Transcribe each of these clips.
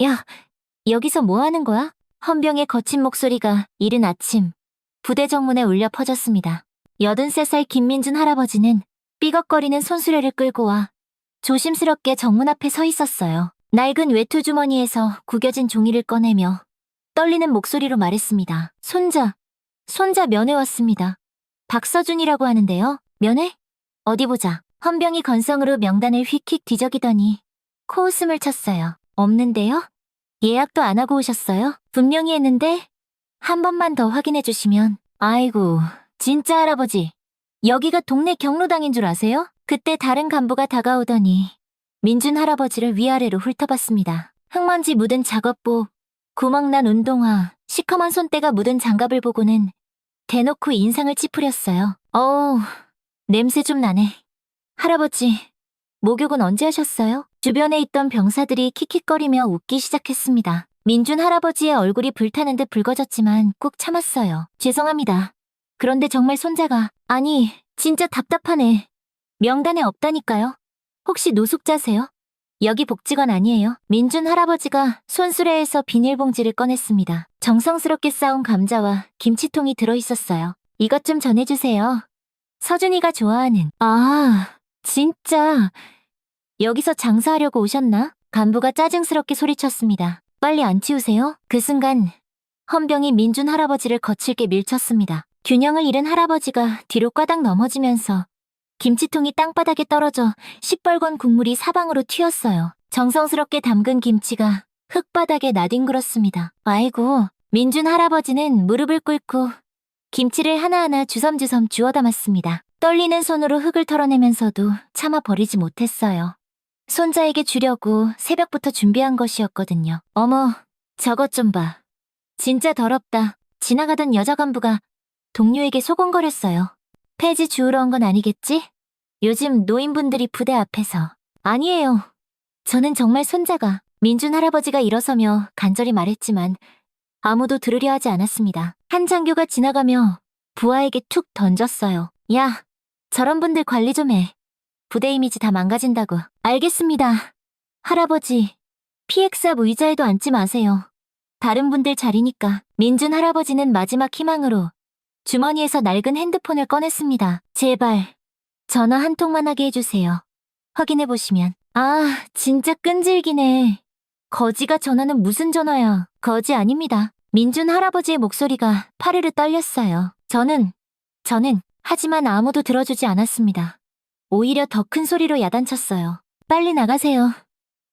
야, 여기서 뭐 하는 거야? 헌병의 거친 목소리가 이른 아침 부대 정문에 울려 퍼졌습니다. 83살 김민준 할아버지는 삐걱거리는 손수레를 끌고 와 조심스럽게 정문 앞에 서 있었어요. 낡은 외투 주머니에서 구겨진 종이를 꺼내며 떨리는 목소리로 말했습니다. 손자 면회 왔습니다. 박서준이라고 하는데요. 면회? 어디 보자. 헌병이 건성으로 명단을 휙휙 뒤적이더니 코웃음을 쳤어요. 없는데요? 예약도 안 하고 오셨어요? 분명히 했는데 한 번만 더 확인해 주시면. 아이고, 진짜 할아버지. 여기가 동네 경로당인 줄 아세요? 그때 다른 간부가 다가오더니 민준 할아버지를 위아래로 훑어봤습니다. 흙먼지 묻은 작업복, 구멍난 운동화, 시커먼 손때가 묻은 장갑을 보고는 대놓고 인상을 찌푸렸어요. 어우, 냄새 좀 나네. 할아버지, 목욕은 언제 하셨어요? 주변에 있던 병사들이 킥킥거리며 웃기 시작했습니다. 민준 할아버지의 얼굴이 불타는 듯 붉어졌지만 꾹 참았어요. 죄송합니다. 그런데 정말 손자가, 아니, 진짜 답답하네. 명단에 없다니까요. 혹시 노숙자세요? 여기 복지관 아니에요. 민준 할아버지가 손수레에서 비닐봉지를 꺼냈습니다. 정성스럽게 싸온 감자와 김치통이 들어있었어요. 이것 좀 전해주세요. 서준이가 좋아하는. 아, 진짜. 여기서 장사하려고 오셨나? 간부가 짜증스럽게 소리쳤습니다. 빨리 안 치우세요? 그 순간 헌병이 민준 할아버지를 거칠게 밀쳤습니다. 균형을 잃은 할아버지가 뒤로 꽈당 넘어지면서 김치통이 땅바닥에 떨어져 시뻘건 국물이 사방으로 튀었어요. 정성스럽게 담근 김치가 흙바닥에 나뒹굴었습니다. 아이고, 민준 할아버지는 무릎을 꿇고 김치를 하나하나 주섬주섬 주워 담았습니다. 떨리는 손으로 흙을 털어내면서도 참아 버리지 못했어요. 손자에게 주려고 새벽부터 준비한 것이었거든요. 어머, 저것 좀 봐. 진짜 더럽다. 지나가던 여자 간부가 동료에게 소곤거렸어요. 폐지 주우러 온 건 아니겠지? 요즘 노인분들이 부대 앞에서. 아니에요. 저는 정말 손자가. 민준 할아버지가 일어서며 간절히 말했지만 아무도 들으려 하지 않았습니다. 한 장교가 지나가며 부하에게 툭 던졌어요. 야, 저런 분들 관리 좀 해. 부대 이미지 다 망가진다고. 알겠습니다. 할아버지, PX 앞 의자에도 앉지 마세요. 다른 분들 자리니까. 민준 할아버지는 마지막 희망으로 주머니에서 낡은 핸드폰을 꺼냈습니다. 제발, 전화 한 통만 하게 해주세요. 확인해보시면. 아, 진짜 끈질기네. 거지가 전화는 무슨 전화야. 거지 아닙니다. 민준 할아버지의 목소리가 파르르 떨렸어요. 저는, 하지만 아무도 들어주지 않았습니다. 오히려 더 큰 소리로 야단쳤어요. 빨리 나가세요.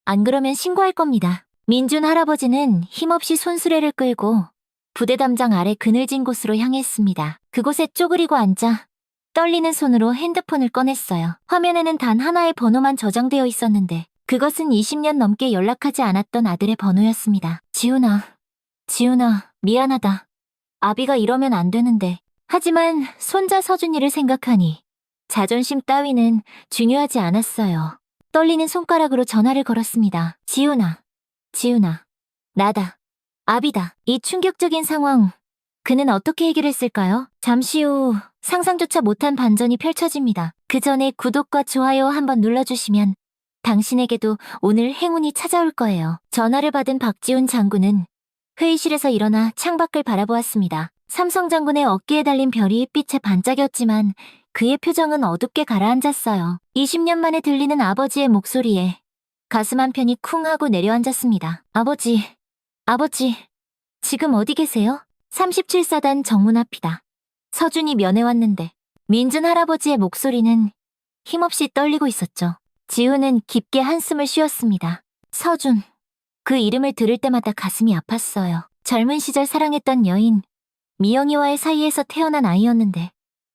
안 그러면 신고할 겁니다. 민준 할아버지는 힘없이 손수레를 끌고 부대담장 아래 그늘진 곳으로 향했습니다. 그곳에 쪼그리고 앉아 떨리는 손으로 핸드폰을 꺼냈어요. 화면에는 단 하나의 번호만 저장되어 있었는데 그것은 20년 넘게 연락하지 않았던 아들의 번호였습니다. 지훈아, 미안하다. 아비가 이러면 안 되는데. 하지만 손자 서준이를 생각하니 자존심 따위는 중요하지 않았어요. 떨리는 손가락으로 전화를 걸었습니다. 지훈아, 나다. 아비다. 이 충격적인 상황, 그는 어떻게 해결했을까요? 잠시 후 상상조차 못한 반전이 펼쳐집니다. 그 전에 구독과 좋아요 한번 눌러주시면 당신에게도 오늘 행운이 찾아올 거예요. 전화를 받은 박지훈 장군은 회의실에서 일어나 창밖을 바라보았습니다. 삼성 장군의 어깨에 달린 별이 빛에 반짝였지만 그의 표정은 어둡게 가라앉았어요. 20년 만에 들리는 아버지의 목소리에 가슴 한편이 쿵 하고 내려앉았습니다. 아버지, 지금 어디 계세요? 37사단 정문 앞이다. 서준이 면회 왔는데. 민준 할아버지의 목소리는 힘없이 떨리고 있었죠. 지훈은 깊게 한숨을 쉬었습니다. 서준. 그 이름을 들을 때마다 가슴이 아팠어요. 젊은 시절 사랑했던 여인 미영이와의 사이에서 태어난 아이였는데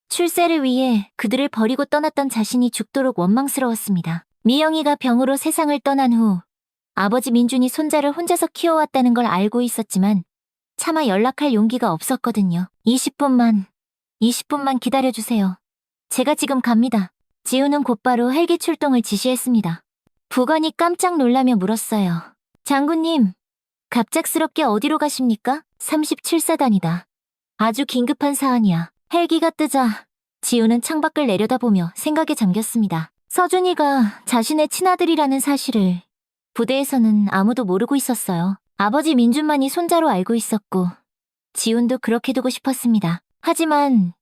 출세를 위해 그들을 버리고 떠났던 자신이 죽도록 원망스러웠습니다. 미영이가 병으로 세상을 떠난 후 아버지 민준이 손자를 혼자서 키워왔다는 걸 알고 있었지만 차마 연락할 용기가 없었거든요. 20분만 기다려주세요. 제가 지금 갑니다. 지훈은 곧바로 헬기 출동을 지시했습니다. 부관이 깜짝 놀라며 물었어요. 장군님, 갑작스럽게 어디로 가십니까? 37사단이다. 아주 긴급한 사안이야. 헬기가 뜨자 지훈은 창밖을 내려다보며 생각에 잠겼습니다. 서준이가 자신의 친아들이라는 사실을 부대에서는 아무도 모르고 있었어요. 아버지 민준만이 손자로 알고 있었고 지훈도 그렇게 두고 싶었습니다. 하지만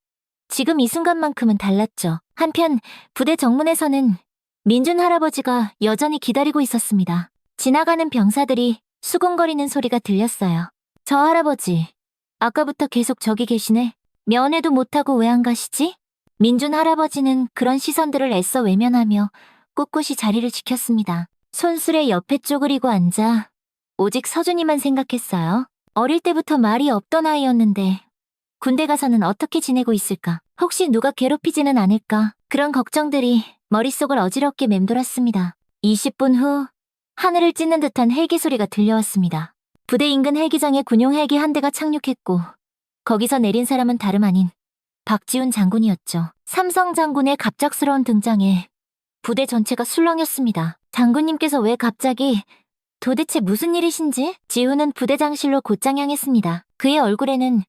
지금 이 순간만큼은 달랐죠. 한편 부대 정문에서는 민준 할아버지가 여전히 기다리고 있었습니다. 지나가는 병사들이 수군거리는 소리가 들렸어요. 저 할아버지, 아까부터 계속 저기 계시네. 면회도 못하고 왜 안 가시지? 민준 할아버지는 그런 시선들을 애써 외면하며 꿋꿋이 자리를 지켰습니다. 손수레 옆에 쪼그리고 앉아 오직 서준이만 생각했어요. 어릴 때부터 말이 없던 아이였는데 군대 가서는 어떻게 지내고 있을까? 혹시 누가 괴롭히지는 않을까? 그런 걱정들이 머릿속을 어지럽게 맴돌았습니다. 20분 후 하늘을 찢는 듯한 헬기 소리가 들려왔습니다. 부대 인근 헬기장에 군용 헬기 한 대가 착륙했고 거기서 내린 사람은 다름 아닌 박지훈 장군이었죠. 삼성 장군의 갑작스러운 등장에 부대 전체가 술렁였습니다. 장군님께서 왜 갑자기 도대체 무슨 일이신지? 지훈은 부대장실로 곧장 향했습니다. 그의 얼굴에는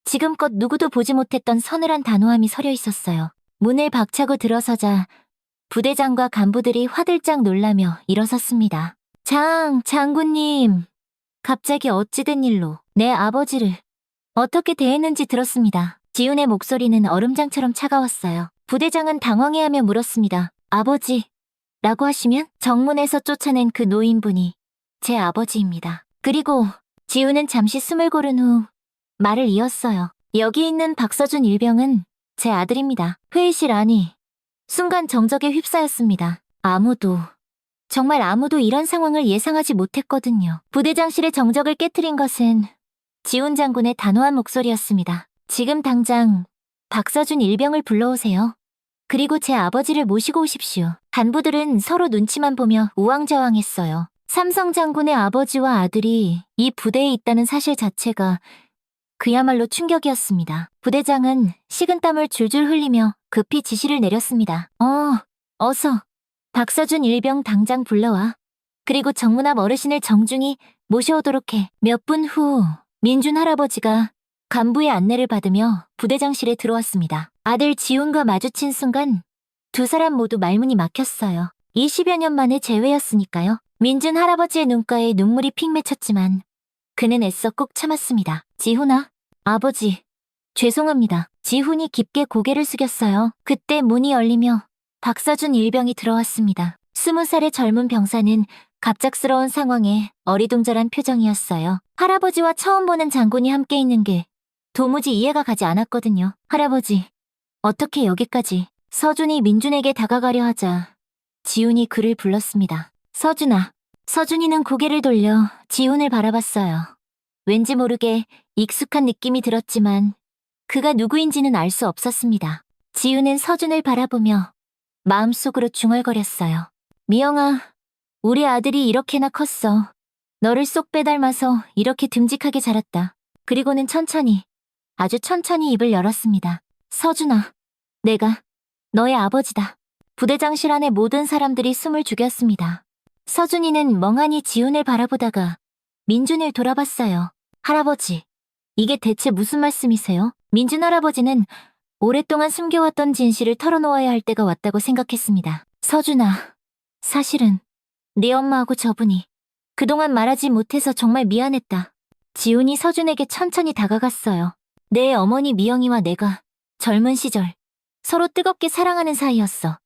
지금껏 누구도 보지 못했던 서늘한 단호함이 서려 있었어요. 문을 박차고 들어서자 부대장과 간부들이 화들짝 놀라며 일어섰습니다. 장군님. 갑자기 어찌된 일로 내 아버지를 어떻게 대했는지 들었습니다. 지훈의 목소리는 얼음장처럼 차가웠어요. 부대장은 당황해하며 물었습니다. 아버지, 라고 하시면 정문에서 쫓아낸 그 노인분이 제 아버지입니다. 그리고 지훈은 잠시 숨을 고른 후 말을 이었어요. 여기 있는 박서준 일병은 제 아들입니다. 회의실 안이 순간 정적에 휩싸였습니다. 정말 아무도 이런 상황을 예상하지 못했거든요. 부대장실의 정적을 깨트린 것은 지훈 장군의 단호한 목소리였습니다. 지금 당장 박서준 일병을 불러오세요. 그리고 제 아버지를 모시고 오십시오. 간부들은 서로 눈치만 보며 우왕좌왕했어요. 삼성 장군의 아버지와 아들이 이 부대에 있다는 사실 자체가 그야말로 충격이었습니다. 부대장은 식은땀을 줄줄 흘리며 급히 지시를 내렸습니다. 어서 박서준 일병 당장 불러와. 그리고 정문 앞 어르신을 정중히 모셔오도록 해. 몇 분 후 민준 할아버지가 간부의 안내를 받으며 부대장실에 들어왔습니다. 아들 지훈과 마주친 순간 두 사람 모두 말문이 막혔어요. 20여 년 만에 재회였으니까요. 민준 할아버지의 눈가에 눈물이 픽 맺혔지만 그는 애써 꾹 참았습니다. 지훈아, 아버지, 죄송합니다. 지훈이 깊게 고개를 숙였어요. 그때 문이 열리며 박서준 일병이 들어왔습니다. 20살의 젊은 병사는 갑작스러운 상황에 어리둥절한 표정이었어요. 할아버지와 처음 보는 장군이 함께 있는 게 도무지 이해가 가지 않았거든요. 할아버지, 어떻게 여기까지? 서준이 민준에게 다가가려 하자 지훈이 그를 불렀습니다. 서준아. 서준이는 고개를 돌려 지훈을 바라봤어요. 왠지 모르게 익숙한 느낌이 들었지만 그가 누구인지는 알 수 없었습니다. 지훈은 서준을 바라보며 마음속으로 중얼거렸어요. 미영아, 우리 아들이 이렇게나 컸어. 너를 쏙 빼닮아서 이렇게 듬직하게 자랐다. 그리고는 천천히, 아주 천천히 입을 열었습니다. 서준아, 내가 너의 아버지다. 부대장실 안의 모든 사람들이 숨을 죽였습니다. 서준이는 멍하니 지훈을 바라보다가 민준을 돌아봤어요. 할아버지, 이게 대체 무슨 말씀이세요? 민준 할아버지는 오랫동안 숨겨왔던 진실을 털어놓아야 할 때가 왔다고 생각했습니다. 서준아, 사실은 네 엄마하고 저분이 그동안 말하지 못해서 정말 미안했다. 지훈이 서준에게 천천히 다가갔어요. 내 어머니 미영이와 내가 젊은 시절 서로 뜨겁게 사랑하는 사이였어.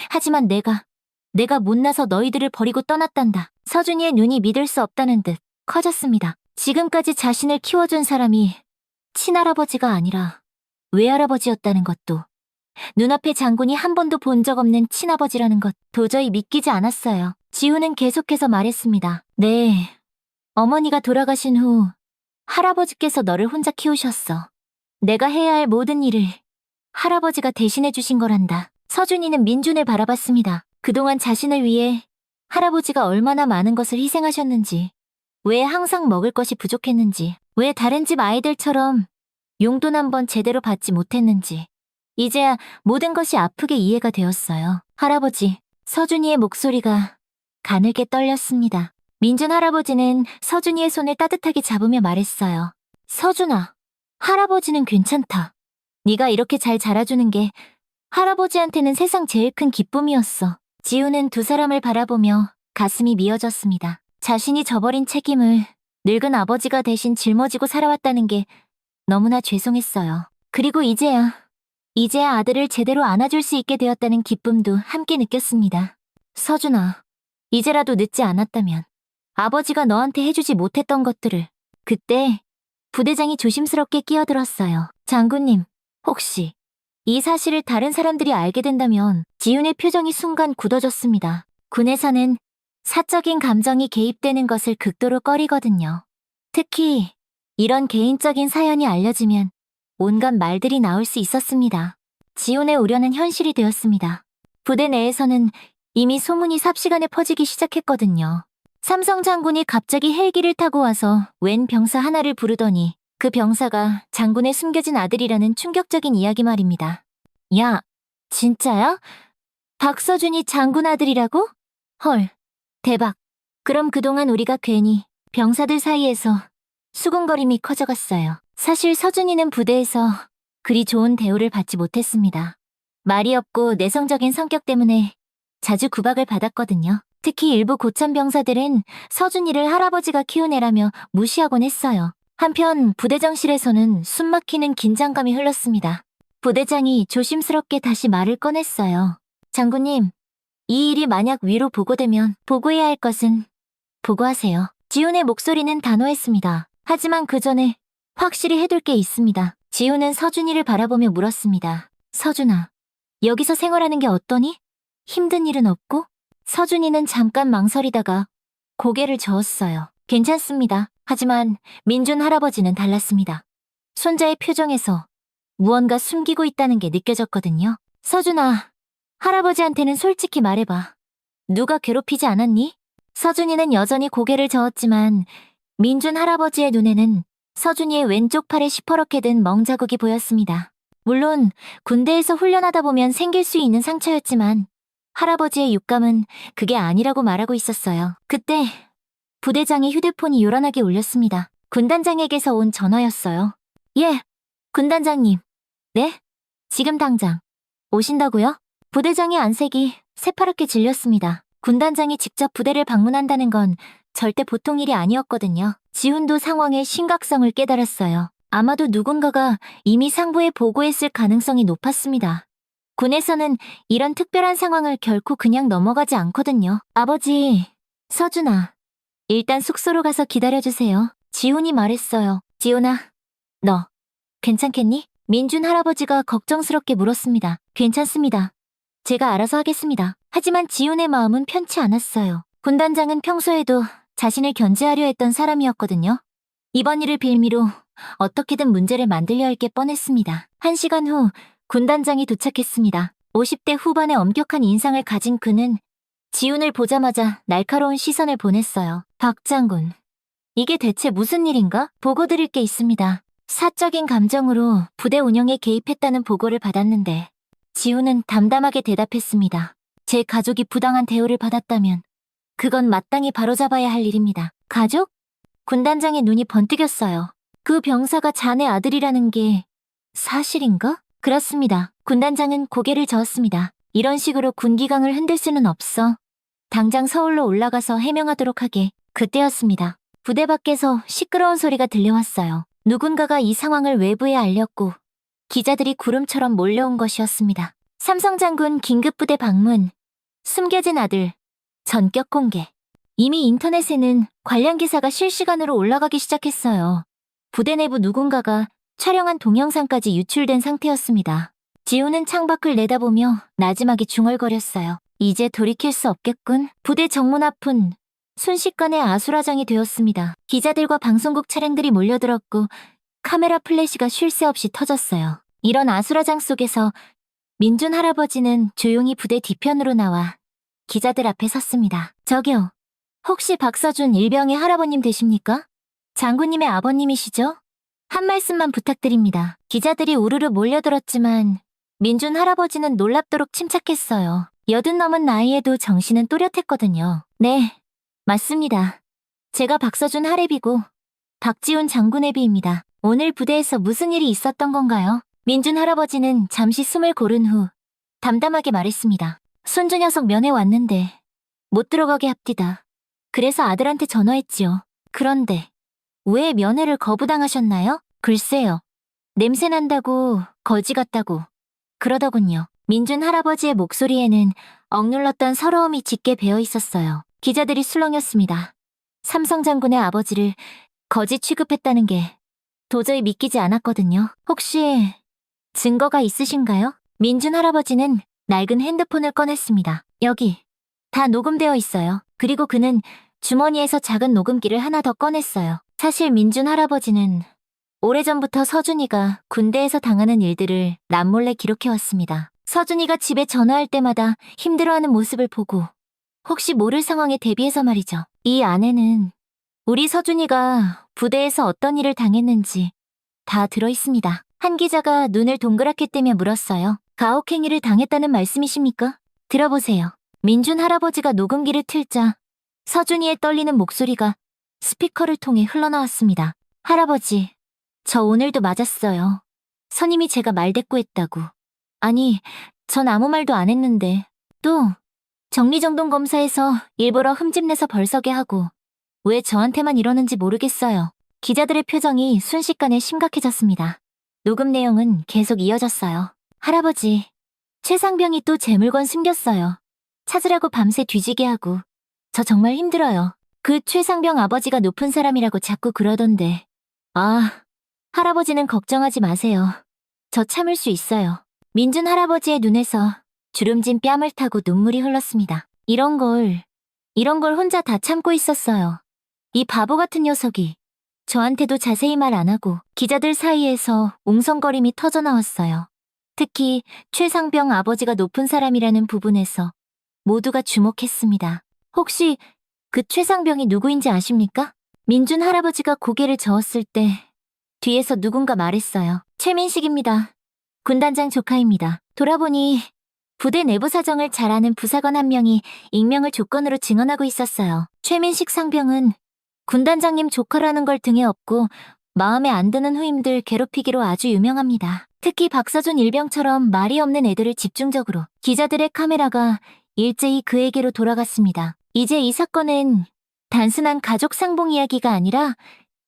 하지만 내가 못나서 너희들을 버리고 떠났단다. 서준이의 눈이 믿을 수 없다는 듯 커졌습니다. 지금까지 자신을 키워준 사람이 친할아버지가 아니라 외할아버지였다는 것도, 눈앞에 장군이 한 번도 본 적 없는 친아버지라는 것 도저히 믿기지 않았어요. 지훈은 계속해서 말했습니다. 네, 어머니가 돌아가신 후 할아버지께서 너를 혼자 키우셨어. 내가 해야 할 모든 일을 할아버지가 대신해 주신 거란다. 서준이는 민준을 바라봤습니다. 그동안 자신을 위해 할아버지가 얼마나 많은 것을 희생하셨는지, 왜 항상 먹을 것이 부족했는지, 왜 다른 집 아이들처럼 용돈 한 번 제대로 받지 못했는지, 이제야 모든 것이 아프게 이해가 되었어요. 할아버지, 서준이의 목소리가 가늘게 떨렸습니다. 민준 할아버지는 서준이의 손을 따뜻하게 잡으며 말했어요. 서준아, 할아버지는 괜찮다. 네가 이렇게 잘 자라주는 게 할아버지한테는 세상 제일 큰 기쁨이었어. 지우는 두 사람을 바라보며 가슴이 미어졌습니다. 자신이 저버린 책임을 늙은 아버지가 대신 짊어지고 살아왔다는 게 너무나 죄송했어요. 그리고 이제야 아들을 제대로 안아줄 수 있게 되었다는 기쁨도 함께 느꼈습니다. 서준아, 이제라도 늦지 않았다면 아버지가 너한테 해주지 못했던 것들을. 그때 부대장이 조심스럽게 끼어들었어요. 장군님, 혹시 이 사실을 다른 사람들이 알게 된다면. 지훈의 표정이 순간 굳어졌습니다. 군에서는 사적인 감정이 개입되는 것을 극도로 꺼리거든요. 특히 이런 개인적인 사연이 알려지면 온갖 말들이 나올 수 있었습니다. 지훈의 우려는 현실이 되었습니다. 부대 내에서는 이미 소문이 삽시간에 퍼지기 시작했거든요. 삼성 장군이 갑자기 헬기를 타고 와서 웬 병사 하나를 부르더니 그 병사가 장군의 숨겨진 아들이라는 충격적인 이야기 말입니다. 야, 진짜야? 박서준이 장군 아들이라고? 헐, 대박. 그럼 그동안 우리가 괜히 병사들 사이에서 수군거림이 커져갔어요. 사실 서준이는 부대에서 그리 좋은 대우를 받지 못했습니다. 말이 없고 내성적인 성격 때문에 자주 구박을 받았거든요. 특히 일부 고참 병사들은 서준이를 할아버지가 키운 애라며 무시하곤 했어요. 한편 부대장실에서는 숨막히는 긴장감이 흘렀습니다. 부대장이 조심스럽게 다시 말을 꺼냈어요. 장군님, 이 일이 만약 위로 보고되면 보고해야 할 것은 보고하세요. 지훈의 목소리는 단호했습니다. 하지만 그 전에 확실히 해둘 게 있습니다. 지훈은 서준이를 바라보며 물었습니다. 서준아, 여기서 생활하는 게 어떠니? 힘든 일은 없고? 서준이는 잠깐 망설이다가 고개를 저었어요. 괜찮습니다. 하지만 민준 할아버지는 달랐습니다. 손자의 표정에서 무언가 숨기고 있다는 게 느껴졌거든요. 서준아, 할아버지한테는 솔직히 말해봐. 누가 괴롭히지 않았니? 서준이는 여전히 고개를 저었지만 민준 할아버지의 눈에는 서준이의 왼쪽 팔에 시퍼렇게 든 멍자국이 보였습니다. 물론 군대에서 훈련하다 보면 생길 수 있는 상처였지만 할아버지의 육감은 그게 아니라고 말하고 있었어요. 그때 부대장의 휴대폰이 요란하게 울렸습니다. 군단장에게서 온 전화였어요. 예, 군단장님. 네? 지금 당장 오신다고요? 부대장의 안색이 새파랗게 질렸습니다. 군단장이 직접 부대를 방문한다는 건 절대 보통 일이 아니었거든요. 지훈도 상황의 심각성을 깨달았어요. 아마도 누군가가 이미 상부에 보고했을 가능성이 높았습니다. 군에서는 이런 특별한 상황을 결코 그냥 넘어가지 않거든요. 아버지, 서준아, 일단 숙소로 가서 기다려주세요. 지훈이 말했어요. 지훈아, 너 괜찮겠니? 민준 할아버지가 걱정스럽게 물었습니다. 괜찮습니다. 제가 알아서 하겠습니다. 하지만 지훈의 마음은 편치 않았어요. 군단장은 평소에도 자신을 견제하려 했던 사람이었거든요. 이번 일을 빌미로 어떻게든 문제를 만들려 할 게 뻔했습니다. 1시간 후 군단장이 도착했습니다. 50대 후반의 엄격한 인상을 가진 그는 지훈을 보자마자 날카로운 시선을 보냈어요. 박 장군, 이게 대체 무슨 일인가? 보고 드릴 게 있습니다. 사적인 감정으로 부대 운영에 개입했다는 보고를 받았는데 지훈은 담담하게 대답했습니다. 제 가족이 부당한 대우를 받았다면 그건 마땅히 바로잡아야 할 일입니다. 가족? 군단장의 눈이 번뜩였어요. 그 병사가 자네 아들이라는 게 사실인가? 그렇습니다. 군단장은 고개를 저었습니다. 이런 식으로 군기강을 흔들 수는 없어. 당장 서울로 올라가서 해명하도록 하게. 그때였습니다. 부대 밖에서 시끄러운 소리가 들려왔어요. 누군가가 이 상황을 외부에 알렸고 기자들이 구름처럼 몰려온 것이었습니다. 삼성장군 긴급부대 방문, 숨겨진 아들, 전격 공개. 이미 인터넷에는 관련 기사가 실시간으로 올라가기 시작했어요. 부대 내부 누군가가 촬영한 동영상까지 유출된 상태였습니다. 지훈은 창밖을 내다보며 나지막이 중얼거렸어요. 이제 돌이킬 수 없겠군. 부대 정문 앞은 순식간에 아수라장이 되었습니다. 기자들과 방송국 차량들이 몰려들었고 카메라 플래시가 쉴 새 없이 터졌어요. 이런 아수라장 속에서 민준 할아버지는 조용히 부대 뒤편으로 나와 기자들 앞에 섰습니다. 저기요, 혹시 박서준 일병의 할아버님 되십니까? 장군님의 아버님이시죠? 한 말씀만 부탁드립니다. 기자들이 우르르 몰려들었지만 민준 할아버지는 놀랍도록 침착했어요. 80 넘은 나이에도 정신은 또렷했거든요. 네, 맞습니다. 제가 박서준 할애비고 박지훈 장군 애비입니다. 오늘 부대에서 무슨 일이 있었던 건가요? 민준 할아버지는 잠시 숨을 고른 후 담담하게 말했습니다. 손주 녀석 면회 왔는데 못 들어가게 합디다. 그래서 아들한테 전화했지요. 그런데 왜 면회를 거부당하셨나요? 글쎄요. 냄새 난다고 거지 같다고 그러더군요. 민준 할아버지의 목소리에는 억눌렀던 서러움이 짙게 배어 있었어요. 기자들이 술렁였습니다. 삼성 장군의 아버지를 거지 취급했다는 게 도저히 믿기지 않았거든요. 혹시 증거가 있으신가요? 민준 할아버지는 낡은 핸드폰을 꺼냈습니다. 여기 다 녹음되어 있어요. 그리고 그는 주머니에서 작은 녹음기를 하나 더 꺼냈어요. 사실 민준 할아버지는 오래전부터 서준이가 군대에서 당하는 일들을 남몰래 기록해왔습니다. 서준이가 집에 전화할 때마다 힘들어하는 모습을 보고 혹시 모를 상황에 대비해서 말이죠. 이 안에는 우리 서준이가 부대에서 어떤 일을 당했는지 다 들어있습니다. 한 기자가 눈을 동그랗게 뜨며 물었어요. 가혹행위를 당했다는 말씀이십니까? 들어보세요. 민준 할아버지가 녹음기를 틀자 서준이의 떨리는 목소리가 스피커를 통해 흘러나왔습니다. 할아버지, 저 오늘도 맞았어요. 선임이 제가 말대꾸했다고. 아니, 전 아무 말도 안 했는데. 또 정리정돈 검사에서 일부러 흠집내서 벌서게 하고 왜 저한테만 이러는지 모르겠어요. 기자들의 표정이 순식간에 심각해졌습니다. 녹음 내용은 계속 이어졌어요. 할아버지, 최상병이 또 제 물건 숨겼어요. 찾으라고 밤새 뒤지게 하고. 저 정말 힘들어요. 그 최상병 아버지가 높은 사람이라고 자꾸 그러던데. 아, 할아버지는 걱정하지 마세요. 저 참을 수 있어요. 민준 할아버지의 눈에서 주름진 뺨을 타고 눈물이 흘렀습니다. 이런 걸 혼자 다 참고 있었어요. 이 바보 같은 녀석이 저한테도 자세히 말 안 하고 기자들 사이에서 웅성거림이 터져나왔어요. 특히 최상병 아버지가 높은 사람이라는 부분에서 모두가 주목했습니다. 혹시 그 최상병이 누구인지 아십니까? 민준 할아버지가 고개를 저었을 때 뒤에서 누군가 말했어요. 최민식입니다. 군단장 조카입니다. 돌아보니 부대 내부 사정을 잘 아는 부사관 한 명이 익명을 조건으로 증언하고 있었어요. 최민식 상병은 군단장님 조카라는 걸 등에 업고 마음에 안 드는 후임들 괴롭히기로 아주 유명합니다. 특히 박서준 일병처럼 말이 없는 애들을 집중적으로. 기자들의 카메라가 일제히 그에게로 돌아갔습니다. 이제 이 사건은 단순한 가족 상봉 이야기가 아니라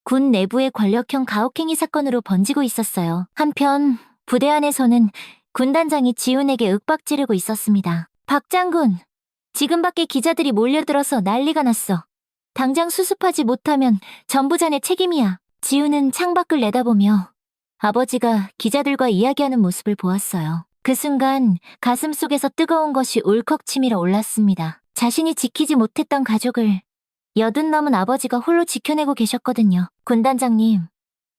군 내부의 권력형 가혹행위 사건으로 번지고 있었어요. 한편 부대 안에서는 군단장이 지훈에게 윽박지르고 있었습니다. 박 장군, 지금 밖에 기자들이 몰려들어서 난리가 났어. 당장 수습하지 못하면 전부 자네 책임이야. 지훈은 창밖을 내다보며 아버지가 기자들과 이야기하는 모습을 보았어요. 그 순간 가슴 속에서 뜨거운 것이 울컥 치밀어 올랐습니다. 자신이 지키지 못했던 가족을 80 넘은 아버지가 홀로 지켜내고 계셨거든요. 군단장님,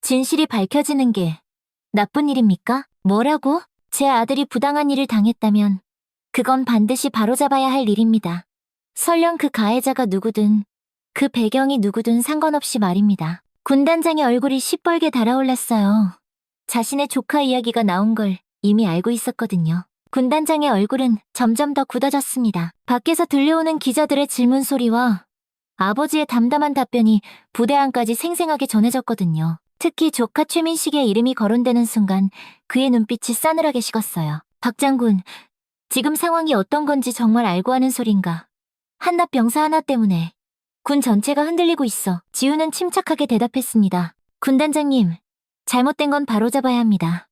진실이 밝혀지는 게 나쁜 일입니까? 뭐라고? 제 아들이 부당한 일을 당했다면 그건 반드시 바로잡아야 할 일입니다. 설령 그 가해자가 누구든 그 배경이 누구든 상관없이 말입니다. 군단장의 얼굴이 시뻘게 달아올랐어요. 자신의 조카 이야기가 나온 걸 이미 알고 있었거든요. 군단장의 얼굴은 점점 더 굳어졌습니다. 밖에서 들려오는 기자들의 질문 소리와 아버지의 담담한 답변이 부대 안까지 생생하게 전해졌거든요. 특히 조카 최민식의 이름이 거론되는 순간 그의 눈빛이 싸늘하게 식었어요. 박 장군, 지금 상황이 어떤 건지 정말 알고 하는 소린가? 한낱 병사 하나 때문에 군 전체가 흔들리고 있어. 지우는 침착하게 대답했습니다. 군단장님, 잘못된 건 바로잡아야 합니다.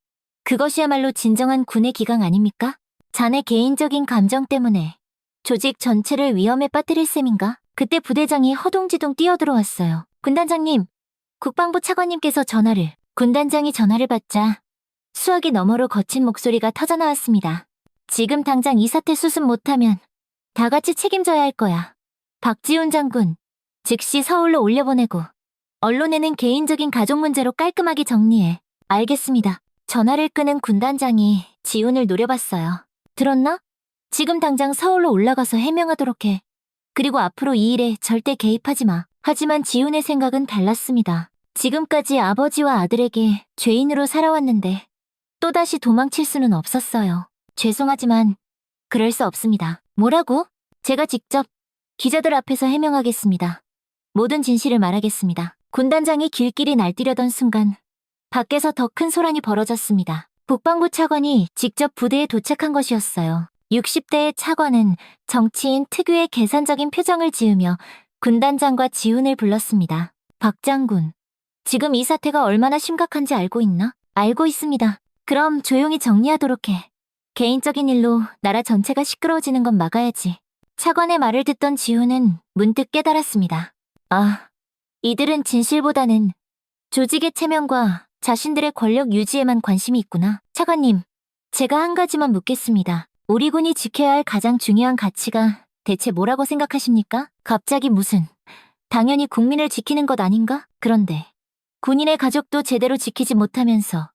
그것이야말로 진정한 군의 기강 아닙니까? 자네 개인적인 감정 때문에 조직 전체를 위험에 빠뜨릴 셈인가? 그때 부대장이 허둥지둥 뛰어들어왔어요. 군단장님, 국방부 차관님께서 전화를. 군단장이 전화를 받자 수화기 너머로 거친 목소리가 터져나왔습니다. 지금 당장 이 사태 수습 못하면 다 같이 책임져야 할 거야. 박지훈 장군, 즉시 서울로 올려보내고 언론에는 개인적인 가족 문제로 깔끔하게 정리해. 알겠습니다. 전화를 끄는 군단장이 지훈을 노려봤어요. 들었나? 지금 당장 서울로 올라가서 해명하도록 해. 그리고 앞으로 이 일에 절대 개입하지 마. 하지만 지훈의 생각은 달랐습니다. 지금까지 아버지와 아들에게 죄인으로 살아왔는데 또다시 도망칠 수는 없었어요. 죄송하지만 그럴 수 없습니다. 뭐라고? 제가 직접 기자들 앞에서 해명하겠습니다. 모든 진실을 말하겠습니다. 군단장이 길길이 날뛰려던 순간 밖에서 더 큰 소란이 벌어졌습니다. 국방부 차관이 직접 부대에 도착한 것이었어요. 60대의 차관은 정치인 특유의 계산적인 표정을 지으며 군단장과 지훈을 불렀습니다. 박 장군, 지금 이 사태가 얼마나 심각한지 알고 있나? 알고 있습니다. 그럼 조용히 정리하도록 해. 개인적인 일로 나라 전체가 시끄러워지는 건 막아야지. 차관의 말을 듣던 지훈은 문득 깨달았습니다. 아, 이들은 진실보다는 조직의 체면과 자신들의 권력 유지에만 관심이 있구나. 차관님, 제가 한 가지만 묻겠습니다. 우리 군이 지켜야 할 가장 중요한 가치가 대체 뭐라고 생각하십니까? 갑자기 무슨, 당연히 국민을 지키는 것 아닌가? 그런데 군인의 가족도 제대로 지키지 못하면서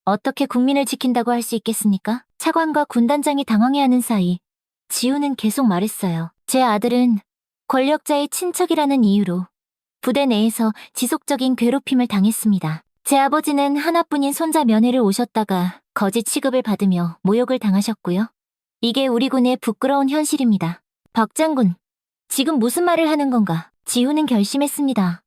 어떻게 국민을 지킨다고 할 수 있겠습니까? 차관과 군단장이 당황해하는 사이 지훈은 계속 말했어요. 제 아들은 권력자의 친척이라는 이유로 부대 내에서 지속적인 괴롭힘을 당했습니다. 제 아버지는 하나뿐인 손자 면회를 오셨다가 거짓 취급을 받으며 모욕을 당하셨고요. 이게 우리 군의 부끄러운 현실입니다. 박 장군, 지금 무슨 말을 하는 건가? 지훈은 결심했습니다.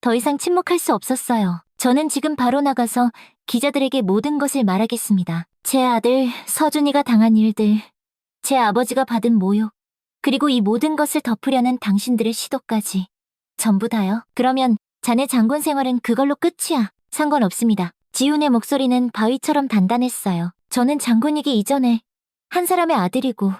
더 이상 침묵할 수 없었어요. 저는 지금 바로 나가서 기자들에게 모든 것을 말하겠습니다. 제 아들 서준이가 당한 일들, 제 아버지가 받은 모욕, 그리고 이 모든 것을 덮으려는 당신들의 시도까지. 전부 다요. 그러면 자네 장군 생활은 그걸로 끝이야. 상관없습니다. 지훈의 목소리는 바위처럼 단단했어요. 저는 장군이기 이전에 한 사람의 아들이고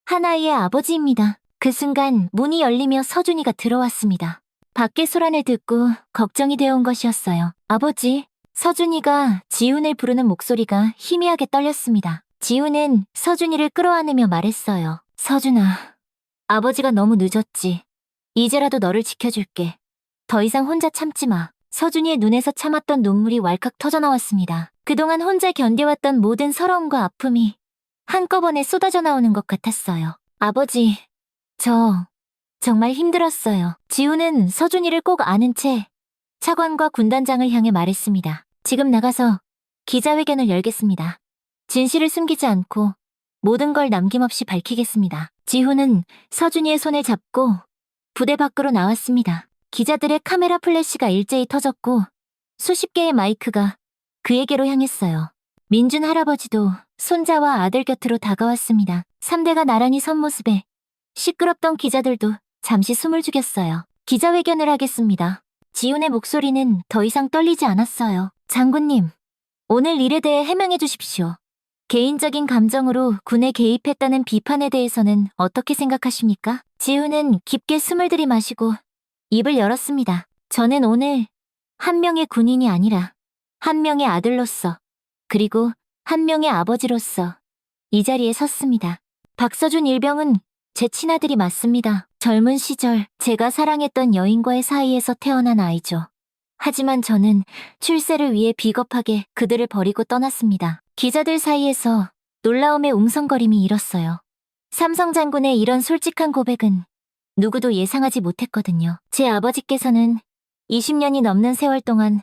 한 아이의 아버지입니다. 그 순간 문이 열리며 서준이가 들어왔습니다. 밖의 소란을 듣고 걱정이 되어 온 것이었어요. 아버지, 서준이가 지훈을 부르는 목소리가 희미하게 떨렸습니다. 지훈은 서준이를 끌어안으며 말했어요. 서준아, 아버지가 너무 늦었지. 이제라도 너를 지켜줄게. 더 이상 혼자 참지 마. 서준이의 눈에서 참았던 눈물이 왈칵 터져나왔습니다. 그동안 혼자 견뎌왔던 모든 서러움과 아픔이 한꺼번에 쏟아져 나오는 것 같았어요. 아버지, 저 정말 힘들었어요. 지훈은 서준이를 꼭 아는 채 차관과 군단장을 향해 말했습니다. 지금 나가서 기자회견을 열겠습니다. 진실을 숨기지 않고 모든 걸 남김없이 밝히겠습니다. 지훈은 서준이의 손을 잡고 부대 밖으로 나왔습니다. 기자들의 카메라 플래시가 일제히 터졌고 수십 개의 마이크가 그에게로 향했어요. 민준 할아버지도 손자와 아들 곁으로 다가왔습니다. 3대가 나란히 선 모습에 시끄럽던 기자들도 잠시 숨을 죽였어요. 기자회견을 하겠습니다. 지훈의 목소리는 더 이상 떨리지 않았어요. 장군님, 오늘 일에 대해 해명해 주십시오. 개인적인 감정으로 군에 개입했다는 비판에 대해서는 어떻게 생각하십니까? 지훈은 깊게 숨을 들이마시고 입을 열었습니다. 저는 오늘 한 명의 군인이 아니라 한 명의 아들로서 그리고 한 명의 아버지로서 이 자리에 섰습니다. 박서준 일병은 제 친아들이 맞습니다. 젊은 시절 제가 사랑했던 여인과의 사이에서 태어난 아이죠. 하지만 저는 출세를 위해 비겁하게 그들을 버리고 떠났습니다. 기자들 사이에서 놀라움의 웅성거림이 일었어요. 삼성 장군의 이런 솔직한 고백은 누구도 예상하지 못했거든요. 제 아버지께서는 20년이 넘는 세월 동안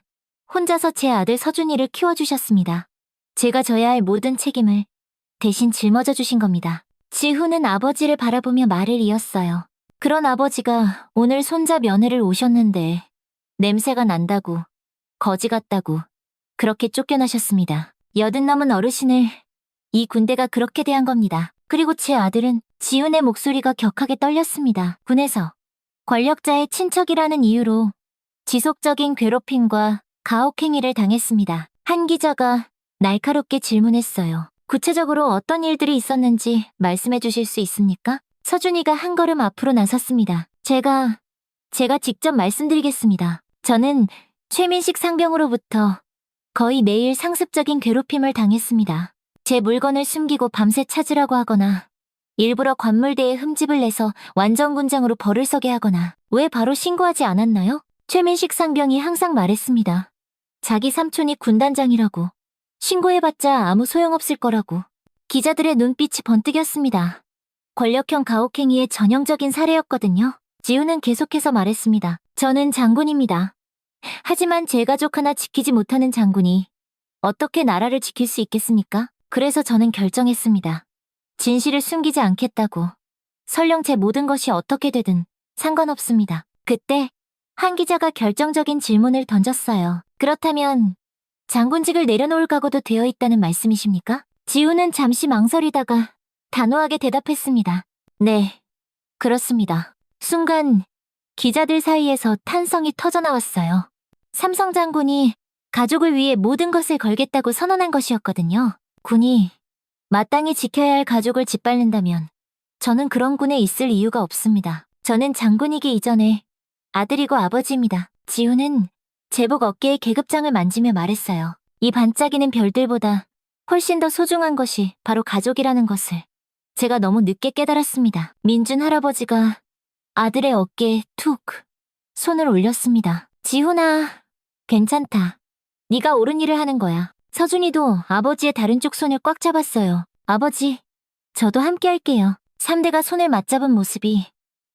혼자서 제 아들 서준이를 키워주셨습니다. 제가 져야 할 모든 책임을 대신 짊어져 주신 겁니다. 지훈은 아버지를 바라보며 말을 이었어요. 그런 아버지가 오늘 손자 면회를 오셨는데 냄새가 난다고, 거지 같다고 그렇게 쫓겨나셨습니다. 80 넘은 어르신을 이 군대가 그렇게 대한 겁니다. 그리고 제 아들은 지훈의 목소리가 격하게 떨렸습니다. 군에서 권력자의 친척이라는 이유로 지속적인 괴롭힘과 가혹행위를 당했습니다. 한 기자가 날카롭게 질문했어요. 구체적으로 어떤 일들이 있었는지 말씀해 주실 수 있습니까? 서준이가 한 걸음 앞으로 나섰습니다. 제가 직접 말씀드리겠습니다. 저는 최민식 상병으로부터 거의 매일 상습적인 괴롭힘을 당했습니다. 제 물건을 숨기고 밤새 찾으라고 하거나 일부러 관물대에 흠집을 내서 완전군장으로 벌을 서게 하거나 왜 바로 신고하지 않았나요? 최민식 상병이 항상 말했습니다. 자기 삼촌이 군단장이라고. 신고해봤자 아무 소용없을 거라고. 기자들의 눈빛이 번뜩였습니다. 권력형 가혹행위의 전형적인 사례였거든요. 지훈은 계속해서 말했습니다. 저는 장군입니다. 하지만 제 가족 하나 지키지 못하는 장군이 어떻게 나라를 지킬 수 있겠습니까? 그래서 저는 결정했습니다. 진실을 숨기지 않겠다고. 설령 제 모든 것이 어떻게 되든 상관없습니다. 그때 한 기자가 결정적인 질문을 던졌어요. 그렇다면 장군직을 내려놓을 각오도 되어 있다는 말씀이십니까? 지훈은 잠시 망설이다가 단호하게 대답했습니다. 네, 그렇습니다. 순간 기자들 사이에서 탄성이 터져나왔어요. 삼성 장군이 가족을 위해 모든 것을 걸겠다고 선언한 것이었거든요. 군이 마땅히 지켜야 할 가족을 짓밟는다면 저는 그런 군에 있을 이유가 없습니다. 저는 장군이기 이전에 아들이고 아버지입니다. 지우는 제복 어깨에 계급장을 만지며 말했어요. 이 반짝이는 별들보다 훨씬 더 소중한 것이 바로 가족이라는 것을 제가 너무 늦게 깨달았습니다. 민준 할아버지가 아들의 어깨에 툭 손을 올렸습니다. 지훈아, 괜찮다. 네가 옳은 일을 하는 거야. 서준이도 아버지의 다른 쪽 손을 꽉 잡았어요. 아버지, 저도 함께 할게요. 3대가 손을 맞잡은 모습이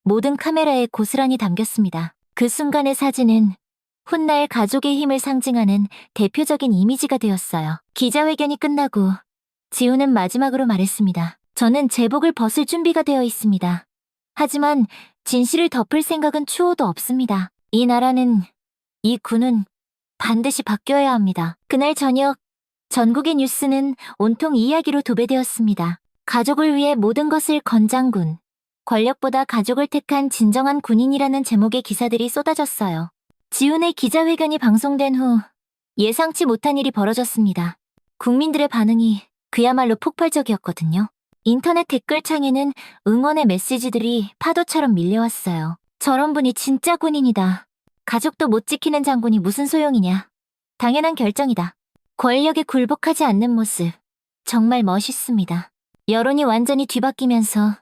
모든 카메라에 고스란히 담겼습니다. 그 순간의 사진은 훗날 가족의 힘을 상징하는 대표적인 이미지가 되었어요. 기자회견이 끝나고 지우는 마지막으로 말했습니다. 저는 제복을 벗을 준비가 되어 있습니다. 하지만 진실을 덮을 생각은 추호도 없습니다. 이 나라는, 이 군은 반드시 바뀌어야 합니다. 그날 저녁 전국의 뉴스는 온통 이 이야기로 도배되었습니다. 가족을 위해 모든 것을 건 장군. 권력보다 가족을 택한 진정한 군인이라는 제목의 기사들이 쏟아졌어요. 지훈의 기자회견이 방송된 후 예상치 못한 일이 벌어졌습니다. 국민들의 반응이 그야말로 폭발적이었거든요. 인터넷 댓글창에는 응원의 메시지들이 파도처럼 밀려왔어요. 저런 분이 진짜 군인이다. 가족도 못 지키는 장군이 무슨 소용이냐. 당연한 결정이다. 권력에 굴복하지 않는 모습. 정말 멋있습니다. 여론이 완전히 뒤바뀌면서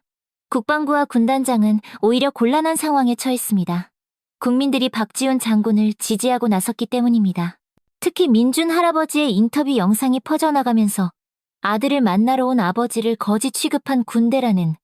국방부와 군단장은 오히려 곤란한 상황에 처했습니다. 국민들이 박지훈 장군을 지지하고 나섰기 때문입니다. 특히 민준 할아버지의 인터뷰 영상이 퍼져나가면서 아들을 만나러 온 아버지를 거지 취급한 군대라는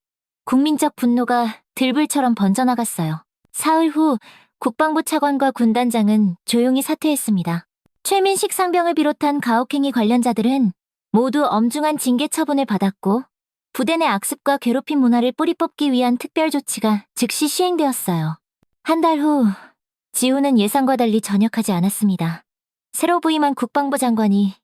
국민적 분노가 들불처럼 번져나갔어요. 사흘 후 국방부 차관과 군단장은 조용히 사퇴했습니다. 최민식 상병을 비롯한 가혹행위 관련자들은 모두 엄중한 징계 처분을 받았고 부대 내 악습과 괴롭힘 문화를 뿌리 뽑기 위한 특별 조치가 즉시 시행되었어요. 한 달 후 지우는 예상과 달리 전역하지 않았습니다. 새로 부임한 국방부 장관이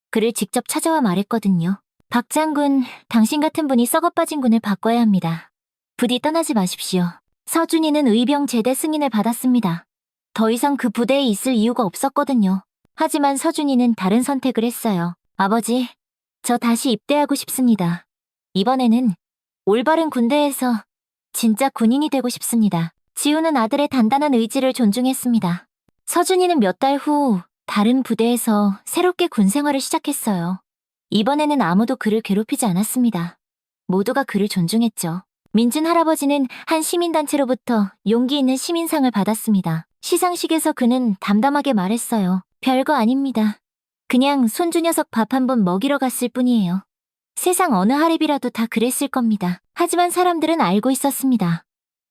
그를 직접 찾아와 말했거든요. 박 장군, 당신 같은 분이 썩어빠진 군을 바꿔야 합니다. 부디 떠나지 마십시오. 서준이는 의병 제대 승인을 받았습니다. 더 이상 그 부대에 있을 이유가 없었거든요. 하지만 서준이는 다른 선택을 했어요. 아버지, 저 다시 입대하고 싶습니다. 이번에는 올바른 군대에서 진짜 군인이 되고 싶습니다. 지우는 아들의 단단한 의지를 존중했습니다. 서준이는 몇 달 후 다른 부대에서 새롭게 군 생활을 시작했어요. 이번에는 아무도 그를 괴롭히지 않았습니다. 모두가 그를 존중했죠. 민준 할아버지는 한 시민단체로부터 용기 있는 시민상을 받았습니다. 시상식에서 그는 담담하게 말했어요. 별거 아닙니다. 그냥 손주 녀석 밥 한 번 먹이러 갔을 뿐이에요. 세상 어느 하랩이라도 다 그랬을 겁니다. 하지만 사람들은 알고 있었습니다.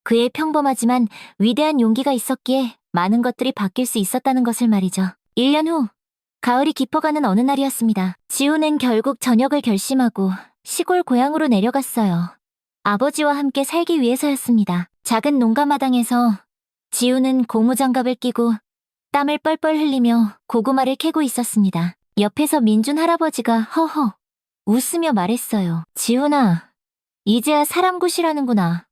그의 평범하지만 위대한 용기가 있었기에 많은 것들이 바뀔 수 있었다는 것을 말이죠. 1년 후, 가을이 깊어가는 어느 날이었습니다. 지우는 결국 전역을 결심하고 시골 고향으로 내려갔어요. 아버지와 함께 살기 위해서였습니다. 작은 농가마당에서 지우는 고무장갑을 끼고 땀을 뻘뻘 흘리며 고구마를 캐고 있었습니다. 옆에서 민준 할아버지가 허허 웃으며 말했어요. 지훈아, 이제야 사람 굿이라는구나.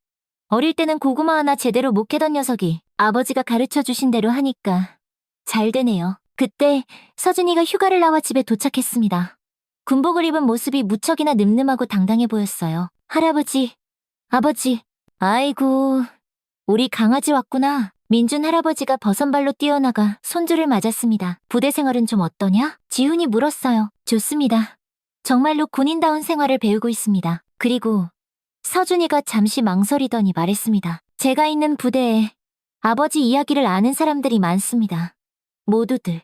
어릴 때는 고구마 하나 제대로 못 캐던 녀석이 아버지가 가르쳐주신 대로 하니까 잘 되네요. 그때 서준이가 휴가를 나와 집에 도착했습니다. 군복을 입은 모습이 무척이나 늠름하고 당당해 보였어요. 할아버지, 아버지, 아이고, 우리 강아지 왔구나. 민준 할아버지가 버선발로 뛰어나가 손주를 맞았습니다. 부대 생활은 좀 어떠냐? 지훈이 물었어요. 좋습니다. 정말로 군인다운 생활을 배우고 있습니다. 그리고 서준이가 잠시 망설이더니 말했습니다. 제가 있는 부대에 아버지 이야기를 아는 사람들이 많습니다. 모두들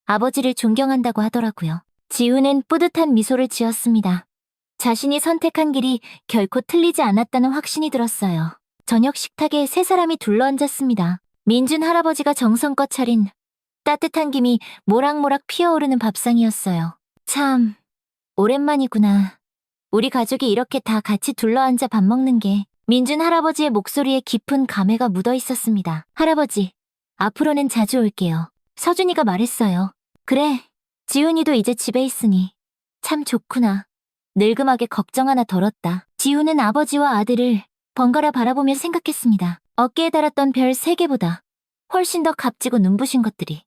아버지를 존경한다고 하더라고요. 지훈은 뿌듯한 미소를 지었습니다. 자신이 선택한 길이 결코 틀리지 않았다는 확신이 들었어요. 저녁 식탁에 세 사람이 둘러앉았습니다. 민준 할아버지가 정성껏 차린 따뜻한 김이 모락모락 피어오르는 밥상이었어요. 참, 오랜만이구나. 우리 가족이 이렇게 다 같이 둘러앉아 밥 먹는 게. 민준 할아버지의 목소리에 깊은 감회가 묻어 있었습니다. 할아버지, 앞으로는 자주 올게요. 서준이가 말했어요. 그래, 지훈이도 이제 집에 있으니 참 좋구나. 늙음하게 걱정 하나 덜었다. 지우는 아버지와 아들을 번갈아 바라보며 생각했습니다. 어깨에 달았던 별 3개보다 훨씬 더 값지고 눈부신 것들이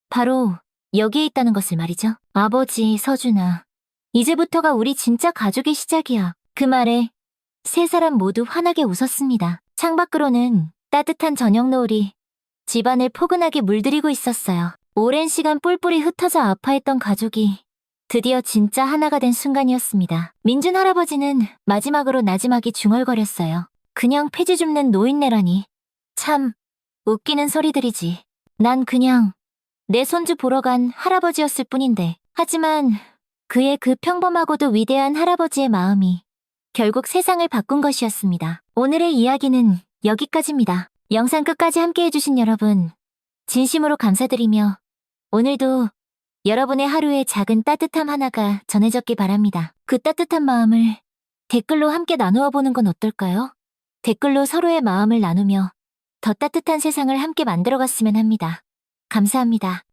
바로 여기에 있다는 것을 말이죠. 아버지, 서준아. 이제부터가 우리 진짜 가족의 시작이야. 그 말에 3사람 모두 환하게 웃었습니다. 창밖으로는 따뜻한 저녁 노을이 집안을 포근하게 물들이고 있었어요. 오랜 시간 뿔뿔이 흩어져 아파했던 가족이 드디어 진짜 하나가 된 순간이었습니다. 민준 할아버지는 마지막으로 나지막이 중얼거렸어요. 그냥 폐지 줍는 노인네라니. 참 웃기는 소리들이지. 난 그냥 내 손주 보러 간 할아버지였을 뿐인데. 하지만 그의 그 평범하고도 위대한 할아버지의 마음이 결국 세상을 바꾼 것이었습니다. 오늘의 이야기는 여기까지입니다. 영상 끝까지 함께해주신 여러분, 진심으로 감사드리며 오늘도 여러분의 하루에 작은 따뜻함 하나가 전해졌기 바랍니다. 그 따뜻한 마음을 댓글로 함께 나누어 보는 건 어떨까요? 댓글로 서로의 마음을 나누며 더 따뜻한 세상을 함께 만들어갔으면 합니다. 감사합니다.